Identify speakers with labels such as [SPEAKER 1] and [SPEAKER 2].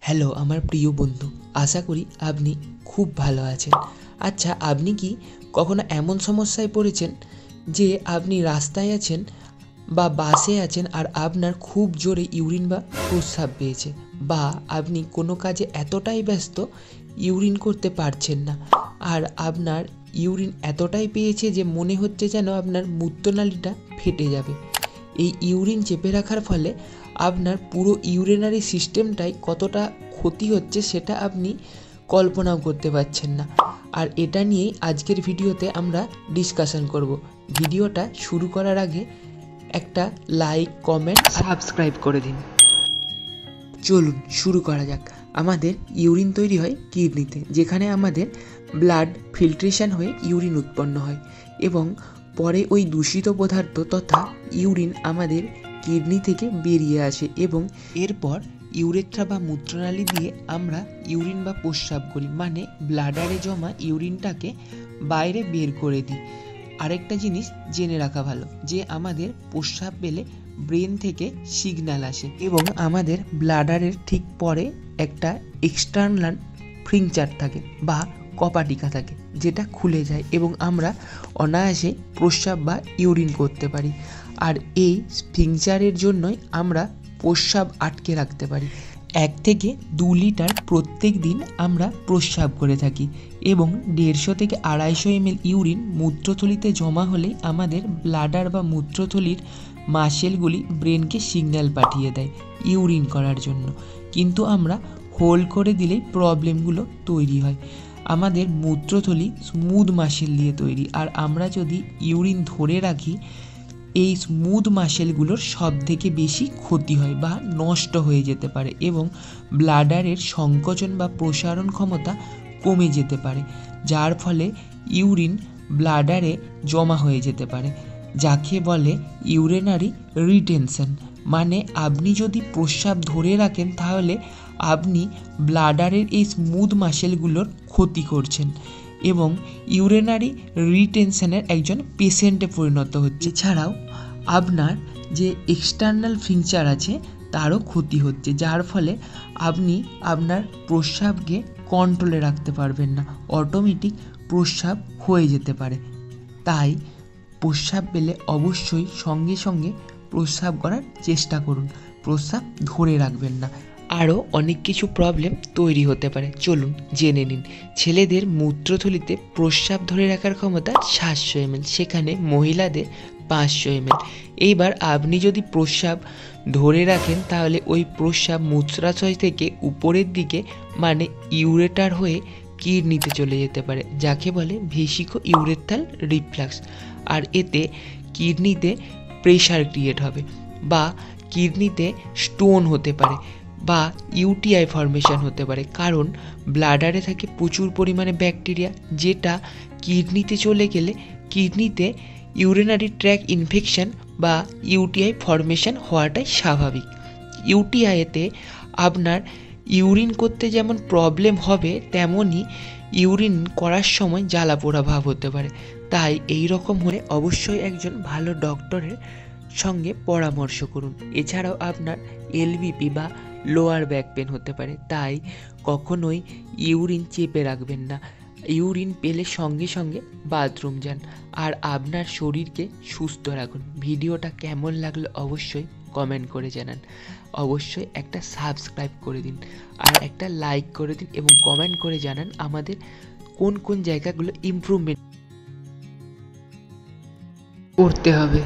[SPEAKER 1] Hello আমার প্রিয় বন্ধু, আশা করি আপনি খুব ভালো আছেন। আচ্ছা, আপনি কি কখনো এমন সমস্যায় পড়েছেন যে আপনি রাস্তায় আছেন বা বাসে আছেন আর আপনার খুব জোরে ইউরিন বা প্রস্রাব পেয়েছে, বা আপনি কোনো কাজে এতটাই ব্যস্ত ইউরিন করতে পারছেন না, আর আপনার ইউরিন এতটাই পেয়েছে যে মনে হচ্ছে যেন আপনার মূত্রনালীটা ফেটে যাবে। এই ইউরিন চেপে রাখার ফলে আপনার পুরো ইউরিনারি সিস্টেমটাই কতটা ক্ষতি হচ্ছে সেটা আপনি কল্পনাও করতে পারছেন না। আর এটা নিয়েই আজকের ভিডিওতে আমরা ডিসকাশন করব। ভিডিওটা শুরু করার আগে একটা লাইক, কমেন্ট, সাবস্ক্রাইব করে দিন। চলুন শুরু করা যাক। আমাদের ইউরিন তৈরি হয় কিডনিতে, যেখানে আমাদের ব্লাড ফিল্ট্রেশন হয়ে ইউরিন উৎপন্ন হয় এবং পরে ওই দূষিত পদার্থ তথা ইউরিন আমাদের কিডনি থেকে বেরিয়ে আসে এবং এরপর ইউরেথ্রা বা মূত্রনালী দিয়ে আমরা ইউরিন বা প্রস্রাব করি, মানে ব্লাডারে জমা ইউরিনটাকে বাইরে বের করে দিই। আরেকটা জিনিস জেনে রাখা ভালো যে আমাদের প্রস্রাব পেলে ব্রেন থেকে সিগন্যাল আসে এবং আমাদের ব্লাডারের ঠিক পরে একটা এক্সটার্নাল ফিংচার থাকে বা কপাটিকা থাকে, যেটা খুলে যায় এবং আমরা অনায়াসে প্রস্রাব বা ইউরিন করতে পারি। আর এই ফিংচারের জন্যই আমরা প্রস্রাব আটকে রাখতে পারি। 1 থেকে 2 লিটার প্রত্যেক দিন আমরা প্রস্রাব করে থাকি এবং 150 থেকে 250 ml ইউরিন মূত্রথলিতে জমা হলেই আমাদের ব্লাডার বা মূত্রথলির মাসেলগুলি ব্রেনকে সিগন্যাল পাঠিয়ে দেয় ইউরিন করার জন্য, কিন্তু আমরা হোল্ড করে দিলেই প্রবলেমগুলো তৈরি হয়। আমাদের মূত্রথলি স্মুথ মাসেল দিয়ে তৈরি, আর আমরা যদি ইউরিন ধরে রাখি এই স্মুথ মাসেলগুলোর সব থেকে বেশি ক্ষতি হয় বা নষ্ট হয়ে যেতে পারে এবং ব্লাডারের সংকোচন বা প্রসারণ ক্ষমতা কমে যেতে পারে, যার ফলে ইউরিন ব্লাডারে জমা হয়ে যেতে পারে, যাকে বলে ইউরিনারি রিটেনশন। মানে আপনি যদি প্রস্রাব ধরে রাখেন তাহলে আপনি ব্লাডারের এই স্মুথ মাসেলগুলোর ক্ষতি করছেন এবং ইউরিনারি রিটেনশনের একজন পেশেন্টে পরিণত হচ্ছে। এছাড়াও আপনার যে এক্সটার্নাল ফিংচার আছে তারও ক্ষতি হচ্ছে, যার ফলে আপনি আপনার প্রস্রাবকে কন্ট্রোলে রাখতে পারবেন না, অটোমেটিক প্রস্রাব হয়ে যেতে পারে। তাই প্রস্রাব পেলে অবশ্যই সঙ্গে সঙ্গে প্রস্রাব করার চেষ্টা করুন, প্রস্রাব ধরে রাখবেন না। আরও অনেক কিছু প্রবলেম তৈরি হতে পারে, চলুন জেনে নিন। ছেলেদের মূত্রথলিতে প্রস্রাব ধরে রাখার ক্ষমতা 700 ml, সেখানে মহিলাদের 500 ml। এইবার আপনি যদি প্রস্রাব ধরে রাখেন তাহলে ওই প্রস্রাব মূত্রাশয় থেকে উপরের দিকে মানে ইউরেটার হয়ে কিডনিতে চলে যেতে পারে, যাকে বলে ভেসিকো ইউরেথ্রাল রিফ্লাক্স। আর এতে কিডনিতে প্রেশার ক্রিয়েট হবে বা কিডনিতে স্টোন হতে পারে বা ইউটিআই ফর্মেশন হতে পারে, কারণ ব্লাডারে থাকে প্রচুর পরিমাণে ব্যাকটেরিয়া, যেটা কিডনিতে চলে গেলে কিডনিতে ইউরিনারি ট্র্যাক ইনফেকশন বা ইউটিআই ফর্মেশন হওয়াটাই স্বাভাবিক। ইউটিআইতে আপনার ইউরিন করতে যেমন প্রবলেম হবে তেমনই ইউরিন করার সময় জ্বালা পোড়া ভাব হতে পারে। তাই এই রকম হলে অবশ্যই একজন ভালো ডক্টরের সঙ্গে পরামর্শ করুন। এছাড়াও আপনার এলবিপি বা লোয়ার ব্যাক পেন হতে পারে, তাই কখনোই ইউরিন চেপে রাখবেন না। ইউরিন পেলে সঙ্গে সঙ্গে বাথরুম যান আর আপনার শরীরকে সুস্থ রাখুন। ভিডিওটা কেমন লাগলো অবশ্যই কমেন্ট করে জানান, অবশ্যই একটা সাবস্ক্রাইব করে দিন আর একটা লাইক করে দিন এবং কমেন্ট করে জানান আমাদের কোন কোন জায়গাগুলো ইমপ্রুভমেন্ট করতে হবে।